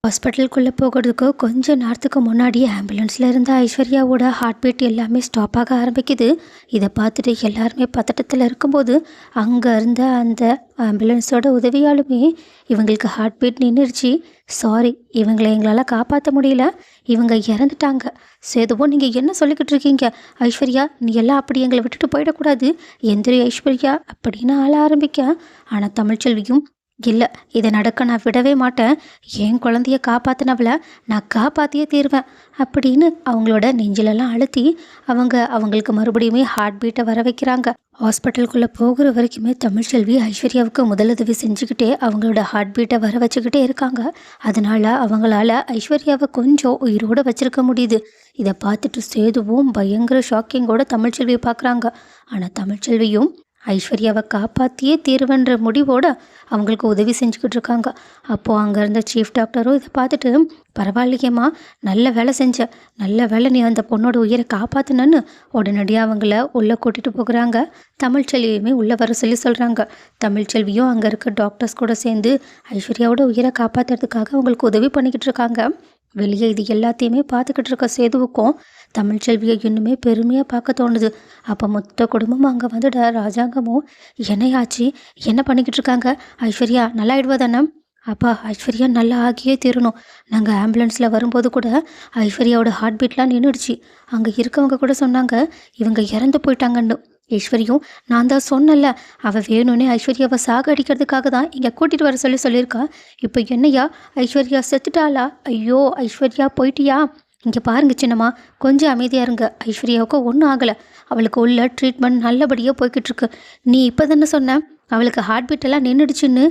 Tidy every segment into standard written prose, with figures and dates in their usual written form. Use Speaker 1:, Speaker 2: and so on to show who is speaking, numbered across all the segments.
Speaker 1: ஹாஸ்பிட்டலுக்குள்ளே போகிறதுக்கு கொஞ்ச நேரத்துக்கு முன்னாடியே ஆம்புலன்ஸில் இருந்த ஐஸ்வர்யாவோட ஹார்ட் பீட் எல்லாமே ஸ்டாப் ஆக ஆரம்பிக்குது. இதை பார்த்துட்டு எல்லாருமே பதட்டத்தில் இருக்கும்போது அங்கே இருந்த அந்த ஆம்புலன்ஸோட உதவியாலுமே இவங்களுக்கு ஹார்ட் பீட் நின்றுடுச்சு. சாரி, இவங்களை எங்களால் காப்பாற்ற முடியல, இவங்க இறந்துட்டாங்க. சேதுவோ, நீங்கள் என்ன சொல்லிக்கிட்டு இருக்கீங்க? ஐஸ்வர்யா, நீ எல்லாம் அப்படி எங்களை விட்டுட்டு போயிடக்கூடாது, எந்திரி ஐஸ்வர்யா அப்படின்னு ஆள ஆரம்பிக்க. ஆனால் தமிழ்ச்செல்வியும், இல்லை, இதை நடக்க நான் விடவே மாட்டேன், என் குழந்தைய காப்பாற்றினவளை நான் காப்பாற்றியே தீருவேன் அப்படின்னு அவங்களோட நெஞ்சிலெல்லாம் அழுத்தி அவங்களுக்கு மறுபடியுமே ஹார்ட் பீட்டை வர வைக்கிறாங்க. ஹாஸ்பிட்டலுக்குள்ளே போகிற வரைக்குமே தமிழ்ச்செல்வி ஐஸ்வர்யாவுக்கு முதலுதவி செஞ்சுக்கிட்டே அவங்களோட ஹார்ட் பீட்டை வர வச்சுக்கிட்டே இருக்காங்க. அதனால அவங்களால ஐஸ்வர்யாவை கொஞ்சம் உயிரோடு வச்சிருக்க முடியுது. இதை பார்த்துட்டு சேதுவும் பயங்கர ஷாக்கிங்கோட தமிழ்ச்செல்வியை பார்க்குறாங்க. ஆனால் தமிழ்ச்செல்வியும் ஐஸ்வர்யாவை காப்பாற்றியே தீர்வுன்ற முடிவோடு அவங்களுக்கு உதவி செஞ்சுக்கிட்டு இருக்காங்க. அப்போது அங்கே இருந்த சீஃப் டாக்டரும் இதை பார்த்துட்டு, பரவாயில்லையம்மா, நல்ல வேலை செஞ்ச, நல்ல வேலை, நீ அந்த பொண்ணோட உயிரை காப்பாற்றினன்னு உடனடியாக அவங்கள உள்ளே கூட்டிகிட்டு போகிறாங்க. தமிழ்ச்செல்வியுமே உள்ளே வர சொல்கிறாங்க. தமிழ்ச்செல்வியும் அங்கே இருக்க டாக்டர்ஸ் கூட சேர்ந்து ஐஸ்வர்யாவோட உயிரை காப்பாற்றுறதுக்காக அவங்களுக்கு உதவி பண்ணிக்கிட்டு இருக்காங்க. வெளியே இது எல்லாத்தையுமே பார்த்துக்கிட்டு இருக்க சேதுவுக்கும் தமிழ்ச்செல்வியை இன்னுமே பெருமையாக பார்க்க தோணுது. அப்போ மொத்த குடும்பமும் அங்கே வந்துட ராஜாங்கமும், என்னையாச்சு, என்ன பண்ணிக்கிட்டு இருக்காங்க? ஐஸ்வர்யா நல்லா ஆயிடுவதானே? அப்பா, ஐஸ்வர்யா நல்லா ஆகியே தீரணும். நாங்கள் ஆம்புலன்ஸில் வரும்போது கூட ஐஸ்வர்யாவோட ஹார்ட் பீட்லாம் நின்றுடுச்சு. அங்கே இருக்கவங்க கூட சொன்னாங்க இவங்க இறந்து போயிட்டாங்கன்னு. ஐஸ்வர்யும், நான் தான் சொன்னல, அவள் வேணும்னே ஐஸ்வர்யாவை சாக அடிக்கிறதுக்காக தான் இங்கே கூட்டிகிட்டு வர சொல்லியிருக்கா. இப்போ என்னையா, ஐஸ்வர்யா செத்துட்டாளா? ஐயோ, ஐஸ்வர்யா போயிட்டியா? இங்கே பாருங்க சின்னம்மா, கொஞ்சம் அமைதியாக இருங்க. ஐஸ்வர்யாவுக்கு ஒன்றும் ஆகலை, அவளுக்கு உள்ள ட்ரீட்மெண்ட் நல்லபடியாக போய்கிட்டு இருக்கு. நீ இப்போ தானே சொன்ன அவளுக்கு ஹார்ட் பீட்டெல்லாம் நின்றுடுச்சுன்னு?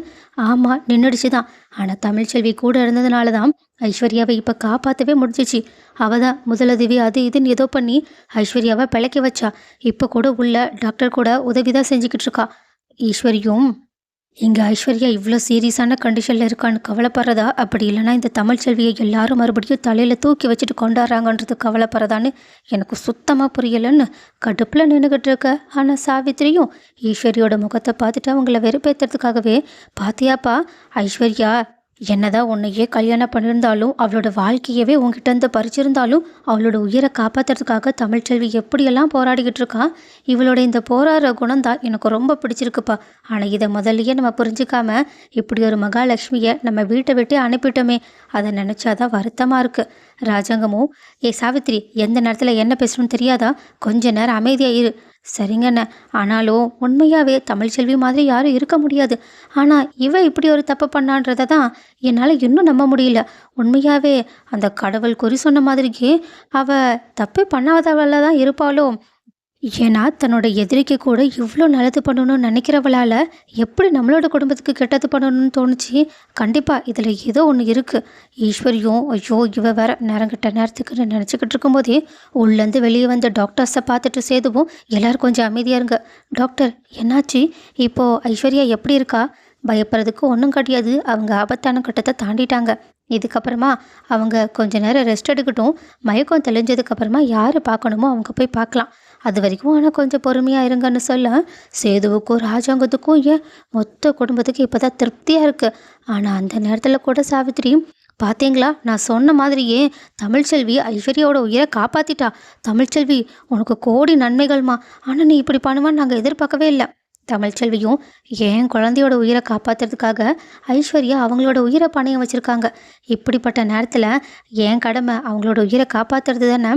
Speaker 1: ஆமாம், நின்றுடுச்சு தான். ஆனால் தமிழ்ச்செல்வி கூட இருந்ததுனால தான் ஐஸ்வர்யாவை இப்போ காப்பாற்றவே முடிஞ்சிச்சு. அவள் தான் முதலுதவி அது இதுன்னு ஏதோ பண்ணி ஐஸ்வர்யாவை பிழைக்க வச்சா. இப்போ கூட உள்ள டாக்டர் கூட உதவி தான் செஞ்சுக்கிட்டு இருக்கா. ஈஸ்வரியும், இங்கே ஐஸ்வர்யா இவ்வளோ சீரியஸான கண்டிஷனில் இருக்கான்னு கவலைப்படுறதா, அப்படி இல்லைனா இந்த தமிழ்ச்செல்வியை எல்லாரும் மறுபடியும் தலையில் தூக்கி வச்சுட்டு கொண்டாடுறாங்கன்றது கவலைப்படுறதான்னு எனக்கு சுத்தமாக புரியலைன்னு கடுப்பில் நின்றுக்கிட்டு இருக்க. ஆனால் சாவித்திரியும் ஈஸ்வரியோட முகத்தை பார்த்துட்டு அவங்கள வெறுப்பேற்றுறதுக்காகவே, பாத்தியாப்பா, ஐஸ்வர்யா என்னதான் உன்னையே கல்யாணம் பண்ணியிருந்தாலும் அவளோட வாழ்க்கையவே உங்ககிட்ட இருந்து பறிச்சிருந்தாலும் அவளோட உயிரை காப்பாற்றுறதுக்காக தமிழ்ச்செல்வி எப்படியெல்லாம் போராடிக்கிட்டு இருக்கா. இவளோட இந்த போராடுற குணம்தான் எனக்கு ரொம்ப பிடிச்சிருக்குப்பா. ஆனால் இதை முதல்லையே நம்ம புரிஞ்சுக்காம இப்படி ஒரு மகாலட்சுமியை நம்ம வீட்டை விட்டு அனுப்பிட்டோமே, அதை நினச்சாதான் வருத்தமாக இருக்குது. ராஜாங்கமும், ஏ சாவித்திரி, எந்த நேரத்தில் என்ன பேசணும்னு தெரியாதா? கொஞ்ச நேரம் அமைதியாக இரு. சரிங்கண்ண, ஆனாலும் உண்மையாகவே தமிழ்ச்செல்வி மாதிரி யாரும் இருக்க முடியாது. ஆனால் இவ இப்படி ஒரு தப்பு பண்ணான்றதை தான் என்னால் இன்னும் நம்ப முடியல. உண்மையாகவே அந்த கடவுள் குறி சொன்ன மாதிரிக்கு அவள் தப்பு பண்ணாதவள தான் இருப்பாளோ. ஏன்னா தன்னோட எதிரிக்கு கூட இவ்வளோ நல்லது பண்ணணும்னு நினைக்கிறவளால் எப்படி நம்மளோட குடும்பத்துக்கு கெட்டது பண்ணணும்னு தோணுச்சு. கண்டிப்பாக இதில் ஏதோ ஒன்று இருக்குது. ஈஸ்வரியும், ஐயோ இவ வேற நேரங்கிட்ட நேரத்துக்கு நினச்சிக்கிட்டு இருக்கும்போதே உள்ளேருந்து வெளியே வந்த டாக்டர்ஸை பார்த்துட்டு சேதுவும், எல்லோரும் கொஞ்சம் அமைதியாக இருங்க. டாக்டர், என்னாச்சு? இப்போது ஐஸ்வர்யா எப்படி இருக்கா? பயப்படுறதுக்கு ஒன்றும் கிடையாது, அவங்க ஆபத்தான கட்டத்தை தாண்டிட்டாங்க. இதுக்கப்புறமா அவங்க கொஞ்ச நேரம் ரெஸ்ட் எடுக்கட்டும். மயக்கம் தெளிஞ்சதுக்கப்புறமா யாரை பார்க்கணுமோ அவங்க போய் பார்க்கலாம். அது வரைக்கும் ஆனால் கொஞ்சம் பொறுமையாக இருங்கன்னு சொல்ல, சேதுவுக்கும் ராஜாங்கத்துக்கும் ஏன் மொத்த குடும்பத்துக்கு இப்போ தான் திருப்தியாக இருக்குது. ஆனால் அந்த நேரத்தில் கூட சாவித்திரி, பார்த்தீங்களா, நான் சொன்ன மாதிரியே தமிழ்ச்செல்வி ஐஸ்வர்யாவோட உயிரை காப்பாற்றிட்டா. தமிழ்ச்செல்வி, உனக்கு கோடி நன்மைகள்மா. ஆனால் நீ இப்படி பண்ணுவான்னு நாங்கள் எதிர்பார்க்கவே இல்லை. தமிழ்ச்செல்வியும், என் குழந்தையோட உயிரை காப்பாற்றுறதுக்காக ஐஸ்வர்யா அவங்களோட உயிரை பணையம் வச்சுருக்காங்க. இப்படிப்பட்ட நேரத்தில் என் கடமை அவங்களோட உயிரை காப்பாற்றுறது தானே.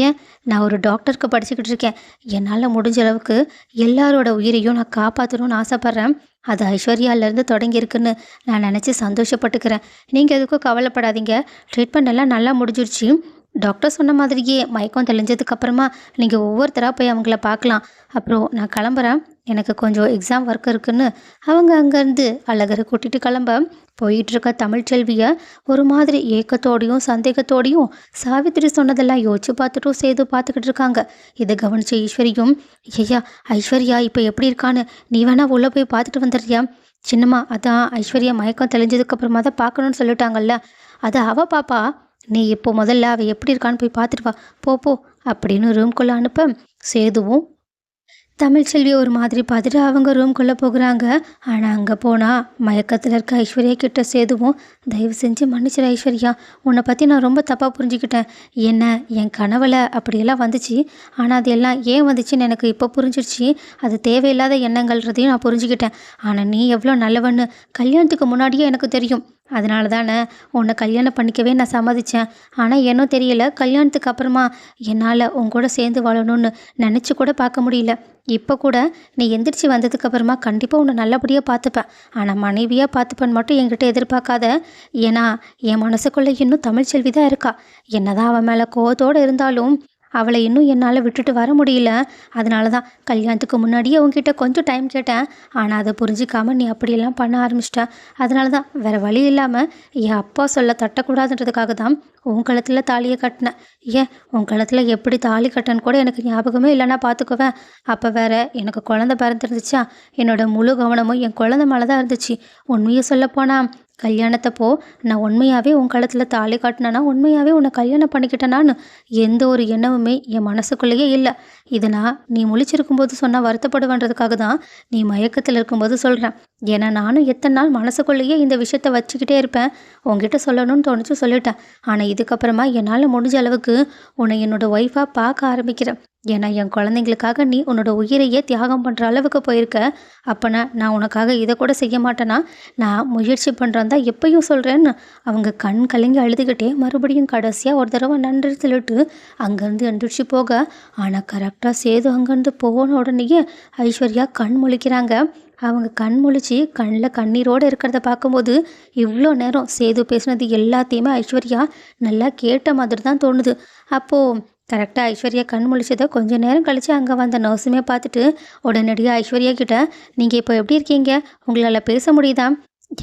Speaker 1: ஏன், நான் ஒரு டாக்டருக்கு படிச்சுக்கிட்டு இருக்கேன். என்னால் முடிஞ்ச அளவுக்கு எல்லாரோட உயிரையும் நான் காப்பாற்றணும்னு ஆசைப்பட்றேன். அது ஐஸ்வர்யாவிலேருந்து தொடங்கியிருக்குன்னு நான் நினச்சி சந்தோஷப்பட்டுக்கிறேன். நீங்கள் எதுக்கும் கவலைப்படாதீங்க. ட்ரீட்மெண்ட் எல்லாம் நல்லா முடிஞ்சிருச்சு. டாக்டர் சொன்ன மாதிரியே மயக்கம் தெளிஞ்சதுக்கப்புறமா நீங்கள் ஒவ்வொருத்தராக போய் அவங்கள பார்க்கலாம். அப்புறம் நான் கிளம்புறேன், எனக்கு கொஞ்சம் எக்ஸாம் ஒர்க் இருக்குன்னு அவங்க அங்கேருந்து அழகரை கூட்டிகிட்டு கிளம்ப போயிட்டுருக்க தமிழ்ச்செல்வியை ஒரு மாதிரி ஏக்கத்தோடையும் சந்தேகத்தோடையும் சாவித்திரி சொன்னதெல்லாம் யோசிச்சு பார்த்துட்டும் சேது பார்த்துக்கிட்டு இருக்காங்க. இதை கவனிச்ச ஈஸ்வரியும், ஐயா ஐஸ்வர்யா இப்போ எப்படி இருக்கான்னு நீ வேணா உள்ளே போய் பார்த்துட்டு வந்துடுறியா? சின்னம்மா, அதான் ஐஸ்வர்யா மயக்கம் தெளிஞ்சதுக்கப்புறமா தான் பார்க்கணுன்னு சொல்லிட்டாங்கல்ல, அதை அவள் பாப்பா, நீ இப்போ முதல்ல அவள் எப்படி இருக்கான்னு போய் பார்த்துட்டு வா, போ அப்படின்னு ரூம்குள்ளே அனுப்ப சேதுவும் தமிழ்ச்செல்வி ஒரு மாதிரி பார்த்துட்டு அவங்க ரூம்குள்ளே போகிறாங்க. ஆனால் அங்கே போனால் மயக்கத்தில் இருக்க ஐஸ்வர்யா கிட்ட சேதுவும், தயவு செஞ்சு மன்னிச்சிரு ஐஸ்வர்யா, உன்னை பற்றி நான் ரொம்ப தப்பாக புரிஞ்சுக்கிட்டேன். என்ன என் கனவில் அப்படியெல்லாம் வந்துச்சு. ஆனால் அது எல்லாம் ஏன் வந்துச்சுன்னு எனக்கு இப்போ புரிஞ்சிடுச்சு. அது தேவையில்லாத எண்ணங்கள்ன்றதையும் நான் புரிஞ்சுக்கிட்டேன். ஆனால் நீ எவ்வளோ நல்லவன்னு கல்யாணத்துக்கு முன்னாடியே எனக்கு தெரியும். அதனால தானே உன்னை கல்யாணம் பண்ணிக்கவே நான் சம்மதிச்சேன். ஆனால் என்னோ தெரியல, கல்யாணத்துக்கு அப்புறமா என்னால் உன் கூட சேர்ந்து வாழணும்னு நினச்சி கூட பார்க்க முடியல. இப்போ கூட நீ எந்திரிச்சு வந்ததுக்கப்புறமா கண்டிப்பாக உன்னை நல்லபடியாக பார்த்துப்பேன். ஆனால் மனைவியாக பார்த்துப்பேன்னு மட்டும் என்கிட்ட எதிர்பார்க்காத. ஏன்னா என் மனசுக்குள்ளே இன்னும் தமிழ்ச்செல்வி தான் இருக்கா. என்னதான் அவன் மேலே கோவத்தோடு இருந்தாலும் அவளை இன்னும் என்னால் விட்டுட்டு வர முடியல. அதனால தான் கல்யாணத்துக்கு முன்னாடியே உங்ககிட்ட கொஞ்சம் டைம் கேட்டேன். ஆனால் அதை புரிஞ்சிக்காமல் நீ அப்படியெல்லாம் பண்ண ஆரம்பிச்சிட்ட. அதனால தான் வேறு வழி இல்லாமல் என் அப்பா சொல்ல தட்டக்கூடாதுன்றதுக்காக தான் உன் கழுத்தில் தாலியை கட்டினேன். ஏன் உன் கழுத்தில் எப்படி தாலி கட்டன்னு கூட எனக்கு ஞாபகமே இல்லைன்னா பார்த்துக்குவேன். அப்போ வேற எனக்கு குழந்தை பிறந்துருந்துச்சா, என்னோட முழு கவனமும் என் குழந்தை மேலே தான் இருந்துச்சு. உண்மையை சொல்லப்போனால் கல்யாணத்தப்போ நான் உண்மையாகவே உன் கழுத்தில் தாலி காட்டினேன்னா, உண்மையாகவே உன்னை கல்யாணம் பண்ணிக்கிட்டேனான்னு எந்த ஒரு எண்ணமுமே என் மனசுக்குள்ளேயே இல்லை. இதை நான் நீ முழிச்சிருக்கும்போது சொன்னால் வருத்தப்படுவேன்றதுக்காக தான் நீ மயக்கத்தில் இருக்கும்போது சொல்கிறேன். ஏன்னா நானும் எத்தனை நாள் மனசுக்குள்ளேயே இந்த விஷயத்த வச்சுக்கிட்டே இருப்பேன். உங்ககிட்ட சொல்லணும்னு தோணுச்சு, சொல்லிட்டேன். ஆனால் இதுக்கப்புறமா என்னால் முடிஞ்ச அளவுக்கு உன்னை என்னோடய ஒய்ஃபாக பார்க்க ஆரம்பிக்கிறேன். ஏன்னா என் குழந்தைங்களுக்காக நீ உன்னோட உயிரையே தியாகம் பண்ணுற அளவுக்கு போயிருக்க. அப்போனா நான் உனக்காக இதை கூட செய்ய மாட்டேனா? நான் முயற்சி பண்ணுறேன் தான் எப்பயும் சொல்கிறேன்னு அவங்க கண் கலங்கி அழுதுகிட்டே மறுபடியும் கடைசியாக ஒரு தடவை நன்றி சொல்லிட்டு அங்கேருந்து எந்திரிச்சு போக, ஆனால் கரெக்டாக சேது அங்கேருந்து போன உடனேயே ஐஸ்வர்யா கண் முழிக்கிறாங்க. அவங்க கண் முழிச்சு கண்ணில் கண்ணீரோடு இருக்கிறத பார்க்கும்போது இவ்வளோ நேரம் சேது பேசுனது எல்லாத்தையுமே ஐஸ்வர்யா நல்லா கேட்ட மாதிரி தான் தோணுது. அப்போது கரெக்டாக ஐஸ்வர்யா கண் முழிச்சதை கொஞ்சம் நேரம் கழித்து அங்கே வந்த நர்ஸுமே பார்த்துட்டு உடனடியாக ஐஸ்வர்யா கிட்ட, நீங்கள் இப்போ எப்படி இருக்கீங்க, உங்களால் பேச முடியுதா?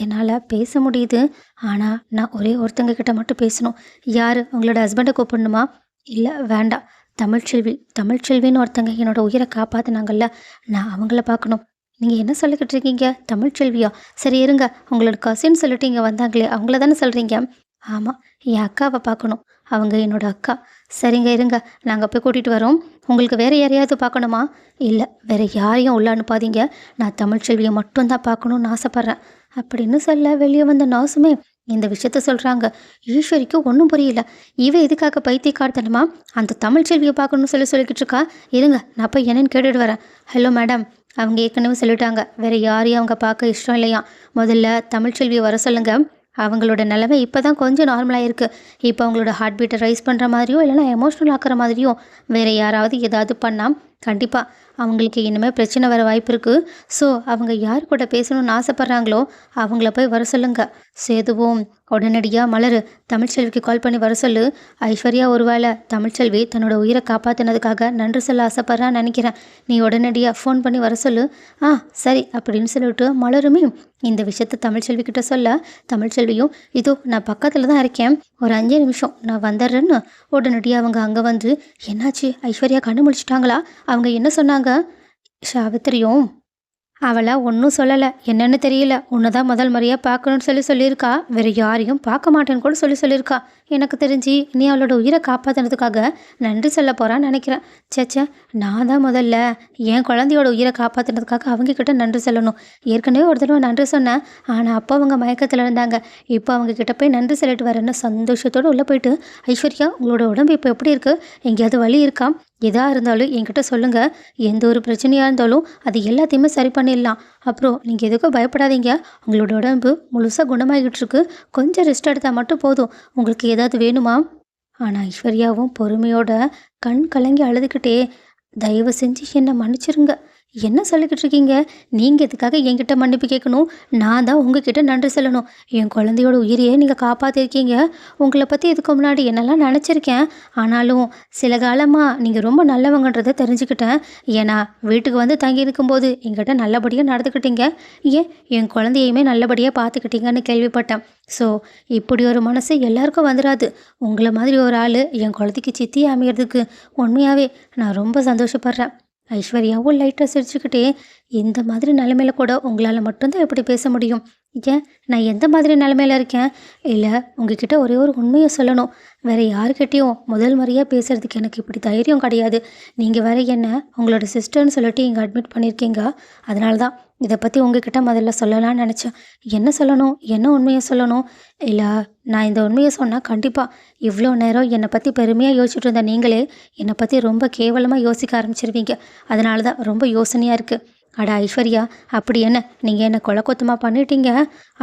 Speaker 1: என்னால் பேச முடியுது. ஆனால் நான் ஒரே ஒருத்தங்க கிட்ட மட்டும் பேசணும். யார், உங்களோட ஹஸ்பண்டை கூப்பிடணுமா? இல்லை வேண்டாம், தமிழ்ச்செல்வின்னு ஒருத்தங்க என்னோட உயிரை காப்பாற்றினாங்கல்ல, நான் அவங்கள பார்க்கணும். நீங்கள் என்ன சொல்லிக்கிட்டு இருக்கீங்க, தமிழ்ச்செல்வியா? சரி இருங்க, உங்களோட கசின் சொல்லிட்டு இங்கே வந்தாங்களே அவங்கள தானே சொல்கிறீங்க? ஆமாம், என் அக்காவை பார்க்கணும். அவங்க என்னோட அக்கா. சரிங்க இருங்க, நாங்கள் போய் கூட்டிகிட்டு வரோம். உங்களுக்கு வேறு யாரையாவது பார்க்கணுமா? இல்லை, வேறு யாரையும் உள்ள அனுப்பாதீங்க. நான் தமிழ்ச்செல்வியை மட்டும்தான் பார்க்கணுன்னு ஆசைப்பட்றேன் அப்படின்னு சொல்ல வெளியே வந்த நர்ஸுமே இந்த விஷயத்த சொல்கிறாங்க. ஈஸ்வரிக்கு ஒன்றும் புரியல. இதுக்காக பைத்தியக்காரத்தனமா அந்த தமிழ்ச்செல்வியை பார்க்கணும்னு சொல்லிக்கிட்டு இருக்கா. இருங்க, நான் போய் என்னன்னு கேட்டுட்டு வரேன். ஹலோ மேடம், அவங்க ஏற்கனவே சொல்லிட்டாங்க வேறு யாரையும் அவங்க பார்க்க இஷ்டம் இல்லையா. முதல்ல தமிழ்ச்செல்வியை வர சொல்லுங்கள். அவங்களோட நிலைமை இப்போ தான் கொஞ்சம் நார்மலாக இருக்குது. இப்போ அவங்களோட ஹார்ட் பீட்டை ரைஸ் பண்ணுற மாதிரியோ இல்லைனா எமோஷ்னல் ஆக்கிற மாதிரியோ வேறு யாராவது ஏதாவது பண்ணால் கண்டிப்பாக அவங்களுக்கு இனிமேல் பிரச்சனை வர வாய்ப்பு இருக்குது. ஸோ அவங்க யார் கூட பேசணும்னு ஆசைப்பட்றாங்களோ அவங்கள போய் வர சொல்லுங்கள். சேதுவும் உடனடியாக மலர், தமிழ்ச்செல்விக்கு கால் பண்ணி வர சொல்லு. ஐஸ்வர்யா ஒருவேளை தமிழ்ச்செல்வி தன்னோட உயிரை காப்பாற்றினதுக்காக நன்றி சொல்ல ஆசைப்பட்றான்னு நினைக்கிறேன். நீ உடனடியாக ஃபோன் பண்ணி வர சொல்லு. சரி அப்படின்னு சொல்லிவிட்டு மலருமே இந்த விஷயத்த தமிழ்ச்செல்விக்கிட்ட சொல்ல, தமிழ்ச்செல்வியும் இதோ நான் பக்கத்தில் தான் இருக்கேன், ஒரு 5 நிமிஷம் நான் வந்துடுறேன்னு உடனடியாக அவங்க அங்கே வந்து, என்னாச்சு ஐஸ்வர்யா கண்ணு முழிச்சிட்டாங்களா, அவங்க என்ன சொன்னாங்க? சாவித்திரியும் அவளை ஒன்றும் சொல்லலை, என்னன்னு தெரியல, உன்னை தான் முதல் முறையாக பார்க்கணுன்னு சொல்லியிருக்கா. வேறு யாரையும் பார்க்க மாட்டேன்னு கூட சொல்லியிருக்கா. எனக்கு தெரிஞ்சு நீ அவளோட உயிரை காப்பாற்றினதுக்காக நன்றி சொல்ல போகிறான்னு நினைக்கிறேன். சேச்சே, நான் தான் முதல்ல என் குழந்தையோட உயிரை காப்பாற்றினதுக்காக அவங்கக்கிட்ட நன்றி சொல்லணும். ஏற்கனவே ஒரு தடவை நன்றி சொன்னேன், ஆனால் அப்போ அவங்க மயக்கத்தில் இருந்தாங்க. இப்போ அவங்கக்கிட்ட போய் நன்றி சொல்லிட்டு வரேன்னு சந்தோஷத்தோடு உள்ளே போயிட்டு, ஐஸ்வர்யா உங்களோட உடம்பு இப்போ எப்படி இருக்குது, எங்கேயாவது வலி இருக்கா, எதாக இருந்தாலும் என்கிட்ட சொல்லுங்கள். எந்த ஒரு பிரச்சனையாக இருந்தாலும் அது எல்லாத்தையுமே சரி பண்ணிடலாம். அப்புறம் நீங்கள் எதுக்கும் பயப்படாதீங்க, உங்களோட உடம்பு முழுசாக குணமாகிட்டு இருக்கு. கொஞ்சம் ரெஸ்ட் எடுத்தால் மட்டும் போதும். உங்களுக்கு ஏதாவது வேணுமா? ஆனால் ஐஸ்வர்யாவும் பொறுமையோட கண் கலங்கி அழுதுகிட்டே, தயவு செஞ்சு என்னை மன்னிச்சிருங்க. என்ன சொல்லிக்கிட்டு இருக்கீங்க? நீங்கள் இதுக்காக என்கிட்ட மன்னிப்பு கேட்கணும், நான் தான் உங்ககிட்ட நன்றி சொல்லணும். என் குழந்தையோட உயிரையே நீங்கள் காப்பாற்றிருக்கீங்க. உங்களை பற்றி இதுக்கு முன்னாடி என்னெல்லாம் நினச்சிருக்கேன். ஆனாலும் சில காலமாக நீங்கள் ரொம்ப நல்லவங்கன்றதை தெரிஞ்சுக்கிட்டேன். ஏன்னா வீட்டுக்கு வந்து தங்கி இருக்கும்போது என்கிட்ட நல்லபடியாக நடந்துக்கிட்டீங்க, ஏன் என் குழந்தையுமே நல்லபடியாக பார்த்துக்கிட்டீங்கன்னு கேள்விப்பட்டேன். ஸோ இப்படி ஒரு மனசு எல்லாருக்கும் வந்துடாது. உங்களை மாதிரி ஒரு ஆள் என் குழந்தைக்கு சித்தி அமைகிறதுக்கு உண்மையாகவே நான் ரொம்ப சந்தோஷப்படுறேன். ஐஸ்வர்யாவும் லைட்டாக சிரிச்சுக்கிட்டே, இந்த மாதிரி நிலைமையில கூட உங்களால் மட்டும்தான் எப்படி பேச முடியும். ஏன் நான் எந்த மாதிரி நிலமையில இருக்கேன்? இல்லை உங்ககிட்ட ஒரே ஒரு உண்மையை சொல்லணும். வேற யாருக்கிட்டேயும் முதல் முறையாக பேசுறதுக்கு எனக்கு இப்படி தைரியம் கிடையாது. நீங்கள் வேற என்ன உங்களோட சிஸ்டர்னு சொல்லிட்டு இங்கே அட்மிட் பண்ணியிருக்கீங்க. அதனால தான் இதை பற்றி உங்ககிட்ட முதல்ல சொல்லலாம்னு நினச்சேன். என்ன சொல்லணும்? என்ன உண்மையை சொல்லணும்? இல்லை நான் இந்த உண்மையை சொன்னால் கண்டிப்பாக இவ்வளோ நேரம் என்னை பற்றி பெருமையாக யோசிச்சுட்டு இருந்த நீங்களே என்னை பற்றி ரொம்ப கேவலமாக யோசிக்க ஆரம்பிச்சிருவீங்க. அதனால தான் ரொம்ப யோசனையாக இருக்குது. அட ஐஸ்வர்யா, அப்படி என்ன நீங்கள் என்னை கொலை கொத்தமாக பண்ணிட்டீங்க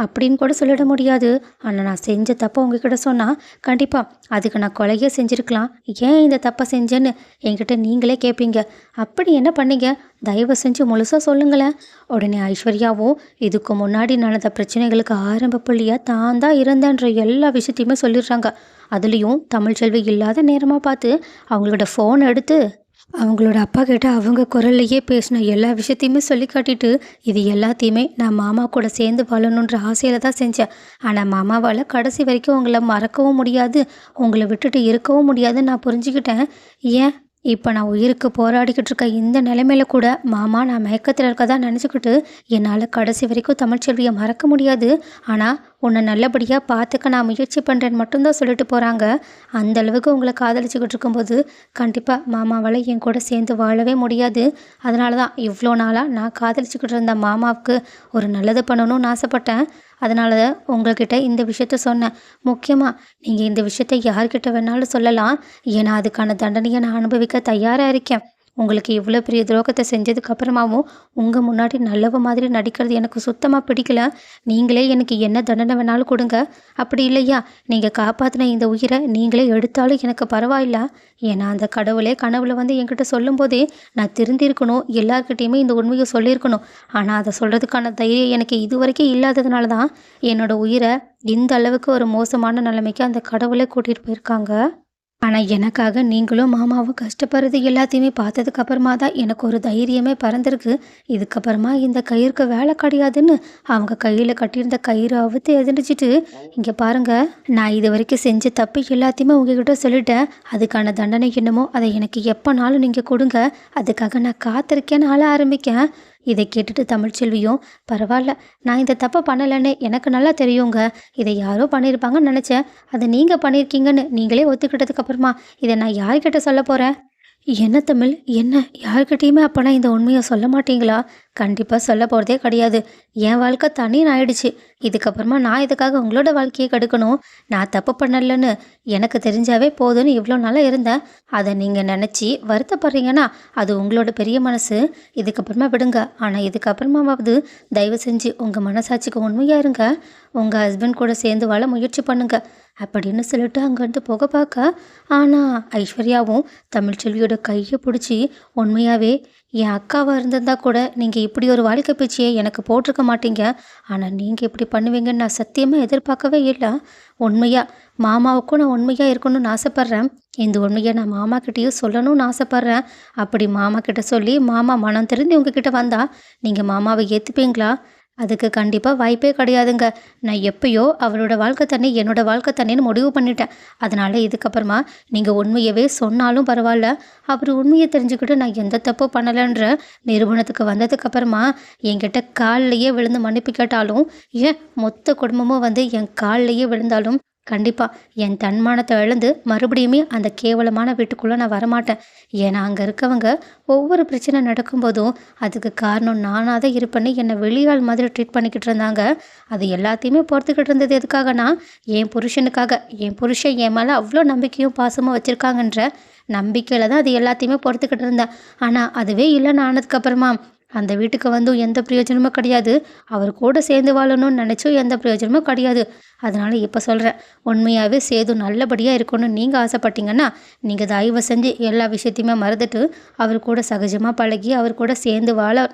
Speaker 1: அப்படின்னு கூட சொல்லிட முடியாது. ஆனால் நான் செஞ்ச தப்பை உங்ககிட்ட சொன்னால் கண்டிப்பாக அதுக்கு நான் கொலையே செஞ்சுருக்கலாம். ஏன் இந்த தப்பை செஞ்சேன்னு என்கிட்ட நீங்களே கேட்பீங்க. அப்படி என்ன பண்ணீங்க? தயவு செஞ்சு முழுசாக சொல்லுங்களேன். உடனே ஐஸ்வர்யாவும் இதுக்கு முன்னாடி நடந்த பிரச்சனைகளுக்கு ஆரம்ப புள்ளியாக தான் இருந்தேன்ற எல்லா விஷயத்தையுமே சொல்லிடுறாங்க. அதுலேயும் தமிழ்ச்செல்வி இல்லாத நேரமாக பார்த்து அவங்களோட ஃபோன் எடுத்து அவங்களோட அப்பா கிட்ட அவங்க குரல்லையே பேசின எல்லா விஷயத்தையுமே சொல்லி காட்டிட்டு, இது எல்லாத்தையுமே நான் மாமா கூட சேர்ந்து வாழணுன்ற ஆசையில் தான் செஞ்சேன். ஆனால் மாமாவால் கடைசி வரைக்கும் உங்களை மறக்கவும் முடியாது, உங்களை விட்டுட்டு இருக்கவும் முடியாதுன்னு நான் புரிஞ்சுக்கிட்டேன். ஏன் இப்போ நான் உயிருக்கு போராடிக்கிட்டு இருக்க இந்த நிலைமையில கூட மாமா நான் மயக்கத்தில் இருக்கதா நினச்சிக்கிட்டு என்னால் கடைசி வரைக்கும் தமிழ்ச்செல்வியை மறக்க முடியாது. ஆனால் உன்னை நல்லபடியாக பார்த்துக்க நான் முயற்சி பண்ணுறேன்னு மட்டும்தான் சொல்லிட்டு போகிறாங்க. அந்த அளவுக்கு உங்களை காதலிச்சுக்கிட்டு இருக்கும்போது கண்டிப்பாக மாமாவால் என் கூட சேர்ந்து வாழவே முடியாது. அதனால தான் இவ்வளோ நாளாக நான் காதலிச்சுக்கிட்டு இருந்த மாமாவுக்கு ஒரு நல்லது பண்ணணும்னு ஆசைப்பட்டேன். அதனால தான் உங்கள்கிட்ட இந்த விஷயத்த சொன்னேன். முக்கியமாக நீங்கள் இந்த விஷயத்த யார்கிட்ட வேணாலும் சொல்லலாம். ஏன்னா அதுக்கான தண்டனையை நான் அனுபவிக்க தயாராக இருக்கேன். உங்களுக்கு இவ்வளோ பெரிய துரோகத்தை செஞ்சதுக்கு அப்புறமாவும் உங்கள் முன்னாடி நல்லவ மாதிரி நடிக்கிறது எனக்கு சுத்தமாக பிடிக்கல. நீங்களே எனக்கு என்ன தண்டனை வேணாலும் கொடுங்க. அப்படி இல்லையா நீங்கள் காப்பாற்றின இந்த உயிரை நீங்களே எடுத்தாலும் எனக்கு பரவாயில்ல. ஏன்னா அந்த கடவுளே கனவுல வந்து என்கிட்ட சொல்லும்போதே நான் திருந்திருக்கணும், எல்லாருக்கிட்டேயுமே இந்த உண்மையை சொல்லியிருக்கணும். ஆனால் அதை சொல்கிறதுக்கான தைரியம் எனக்கு இது வரைக்கும் இல்லாததுனால தான் என்னோடய உயிரை இந்த அளவுக்கு ஒரு மோசமான நிலைமைக்கு அந்த கடவுளே கூட்டிகிட்டு போயிருக்காங்க. ஆனால் எனக்காக நீங்களும் மாமாவும் கஷ்டப்படுறது எல்லாத்தையுமே பார்த்ததுக்கு அப்புறமா தான் எனக்கு ஒரு தைரியமே பறந்துருக்கு. இதுக்கப்புறமா இந்த கயிறுக்கு வேலை கிடையாதுன்னு அவங்க கையில் கட்டியிருந்த கயிறு அவுத்து எதிர்ச்சிட்டு, இங்கே பாருங்கள், நான் இது வரைக்கும் செஞ்ச தப்பு எல்லாத்தையுமே உங்ககிட்ட சொல்லிட்டேன். அதுக்கான தண்டனை என்னமோ அதை எனக்கு எப்போனாலும் நீங்கள் கொடுங்க. அதுக்காக நான் காத்திருக்கேன்னு ஆள ஆரம்பிக்கேன். இதை கேட்டுட்டு தமிழ்ச்செல்வியும், பரவாயில்ல, நான் இந்த தப்பை பண்ணலைன்னு எனக்கு நல்லா தெரியுங்க. இதை யாரோ பண்ணியிருப்பாங்கன்னு நினச்சேன். அதை நீங்கள் பண்ணியிருக்கீங்கன்னு நீங்களே ஒத்துக்கிட்டதுக்கு அப்புறமா இதை நான் யார்கிட்ட சொல்ல போகிறேன்? என்ன தமிழ், என்ன யார்கிட்டயுமே அப்போனா இந்த உண்மையை சொல்ல மாட்டீங்களா? கண்டிப்பாக சொல்ல போகிறதே கிடையாது. என் வாழ்க்கை தனின்னு ஆயிடுச்சு. இதுக்கப்புறமா நான் இதுக்காக உங்களோட வாழ்க்கையை கெடுக்கணும்? நான் தப்பு பண்ணலன்னு எனக்கு தெரிஞ்சாவே போதும்னு இவ்வளோ நாளாக இருந்தேன். அதை நீங்கள் நினச்சி வருத்தப்படுறீங்கன்னா அது உங்களோட பெரிய மனசு. இதுக்கப்புறமா விடுங்க. ஆனால் இதுக்கப்புறமாவது தயவு செஞ்சு உங்கள் மனசாட்சிக்கு உண்மையாக இருங்க. உங்கள் ஹஸ்பண்ட் கூட சேர்ந்து வாழ முயற்சி பண்ணுங்க அப்படின்னு சொல்லிட்டு அங்கேருந்து போக பார்க்க, ஆனால் ஐஸ்வர்யாவும் தமிழ்ச்செல்வியோட கையை பிடிச்சி, உண்மையாகவே என் அக்காவாக இருந்திருந்தா கூட நீங்கள் இப்படி ஒரு வாழ்க்கை பேச்சியை எனக்கு போட்டிருக்க மாட்டீங்க. ஆனால் நீங்கள் இப்படி பண்ணுவீங்கன்னு நான் சத்தியமாக எதிர்பார்க்கவே இல்லை. உண்மையாக மாமாவுக்கும் நான் உண்மையாக இருக்கணும்னு ஆசைப்பட்றேன். இந்த உண்மையை நான் மாமா கிட்டேயும் சொல்லணும்னு ஆசைப்பட்றேன். அப்படி மாமா கிட்ட சொல்லி மாமா மனம் திருந்தி உங்ககிட்ட வந்தால் நீங்கள் மாமாவை ஏற்றுப்பீங்களா? அதுக்கு கண்டிப்பாக வாய்ப்பே கிடையாதுங்க. நான் எப்பயோ அவரோட வாழ்க்கை தண்ணி என்னோட வாழ்க்கை தண்ணின்னு முடிவு பண்ணிட்டேன். அதனால் இதுக்கப்புறமா நீங்கள் உண்மையவே சொன்னாலும் பரவாயில்ல. அவர் உண்மையை தெரிஞ்சுக்கிட்டு நான் எந்த தப்போ பண்ணலைன்ற நிறுவனத்துக்கு வந்ததுக்கப்புறமா என்கிட்ட கால்லையே விழுந்து மன்னிப்பு கேட்டாலும், ஏன் மொத்த குடும்பமும் வந்து என் கால்லையே விழுந்தாலும் கண்டிப்பாக என் தன்மானத்தை இழந்து மறுபடியுமே அந்த கேவலமான வீட்டுக்குள்ளே நான் வரமாட்டேன். ஏன்னா அங்கே இருக்கவங்க ஒவ்வொரு பிரச்சனை நடக்கும்போதும் அதுக்கு காரணம் நானாக தான் இருப்பேன்னு என்னை வெளியாள் மாதிரி ட்ரீட் பண்ணிக்கிட்டு இருந்தாங்க. அது எல்லாத்தையுமே பொறுத்துக்கிட்டு இருந்தது எதுக்காகனா, என் புருஷனுக்காக. என் புருஷன் என் மேலே அவ்வளோ நம்பிக்கையும் பாசமும் வச்சுருக்காங்கன்ற நம்பிக்கையில் தான் அது எல்லாத்தையுமே பொறுத்துக்கிட்டு இருந்தேன். ஆனால் அதுவே இல்லைன்னு ஆனதுக்கப்புறமா அந்த வீட்டுக்கு வந்தும் எந்த பிரயோஜனமும் கிடையாது. அவர் கூட சேர்ந்து வாழணும்னு நினச்சும் எந்த பிரயோஜனமும் கிடையாது. அதனால் இப்போ சொல்கிறேன், உண்மையாகவே சேது நல்லபடியாக இருக்கணும்னு நீங்கள் ஆசைப்பட்டீங்கன்னா நீங்கள் தயவு செஞ்சு எல்லா விஷயத்தையுமே மறந்துட்டு அவர் கூட சகஜமாக பழகி அவர் கூட சேர்ந்து வாழ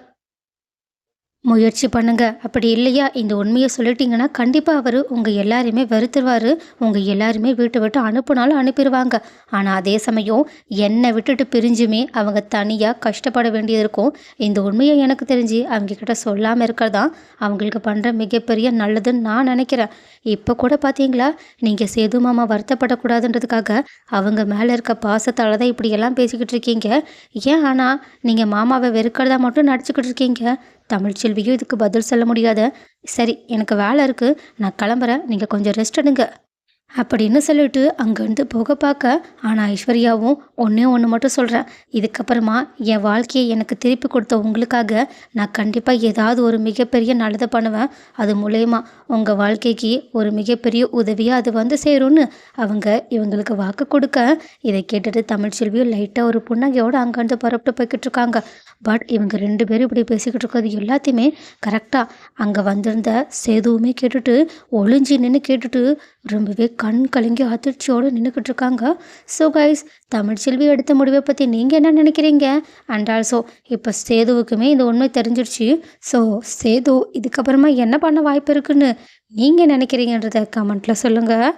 Speaker 1: முயற்சி பண்ணுங்க. அப்படி இல்லையா இந்த உண்மையை சொல்லிட்டீங்கன்னா கண்டிப்பாக அவர் உங்கள் எல்லாரையுமே வெறுத்துருவார். உங்கள் எல்லாருமே வீட்டை விட்டு அனுப்புனாலும் அனுப்பிடுவாங்க. ஆனால் அதே சமயம் என்னை விட்டுட்டு பிரிஞ்சுமே அவங்க தனியாக கஷ்டப்பட வேண்டியது இருக்கும். இந்த உண்மையை எனக்கு தெரிஞ்சு அவங்கக்கிட்ட சொல்லாமல் இருக்கிறதான் அவங்களுக்கு பண்ணுற மிகப்பெரிய நல்லதுன்னு நான் நினைக்கிறேன். இப்போ கூட பார்த்தீங்களா, நீங்கள் சேது மாமா வருத்தப்படக்கூடாதுன்றதுக்காக அவங்க மேலே இருக்க பாசத்தால் தான் இப்படியெல்லாம் பேசிக்கிட்டு இருக்கீங்க. ஏன் ஆனால் நீங்கள் மாமாவை வெறுக்கிறதா மட்டும் நடிச்சுக்கிட்டு இருக்கீங்க? தமிழ்ச்செல்வியும் இதுக்கு பதில் சொல்ல முடியாத, சரி எனக்கு வேலை இருக்குது, நான் கிளம்புறேன், நீங்கள் கொஞ்சம் ரெஸ்ட் எடுங்க அப்படின்னு சொல்லிட்டு அங்கேருந்து போக பார்க்க, ஆனால் ஐஸ்வர்யாவும் ஒன்றே ஒன்று மட்டும் சொல்கிறேன், இதுக்கப்புறமா என் வாழ்க்கையை எனக்கு திருப்பி கொடுத்த உங்களுக்காக நான் கண்டிப்பாக ஏதாவது ஒரு மிகப்பெரிய நல்லதை பண்ணுவேன். அது மூலயமா உங்கள் வாழ்க்கைக்கு ஒரு மிகப்பெரிய உதவியாக அது வந்து சேரும்னு அவங்க இவங்களுக்கு வாக்கு கொடுக்க, இதை கேட்டுட்டு தமிழ்ச்செல்வியும் லைட்டாக ஒரு புன்னகையோடு அங்கேருந்து புறப்பட்டு போய்கிட்டு இருக்காங்க. பட் இவங்க 2 பேரும் இப்படி பேசிக்கிட்டு இருக்கிறது எல்லாத்தையுமே கரெக்டாக அங்கே வந்திருந்த சேதுவுமே கேட்டுட்டு ஒளிஞ்சி நின்று கேட்டுட்டு ரொம்பவே கண் கலங்கி அதிர்ச்சியோடு நின்றுக்கிட்டு இருக்காங்க. ஸோ கைஸ், தமிழ்ச்செல்வி எடுத்த முடிவை பற்றி நீங்கள் என்ன நினைக்கிறீங்க? அண்ட் ஆல்சோ இப்போ சேதுவுக்குமே இந்த உண்மை தெரிஞ்சிருச்சு. ஸோ சேது இதுக்கப்புறமா என்ன பண்ண வாய்ப்பு இருக்குன்னு நீங்கள் நினைக்கிறீங்கன்றத கமெண்ட்டில் சொல்லுங்கள்.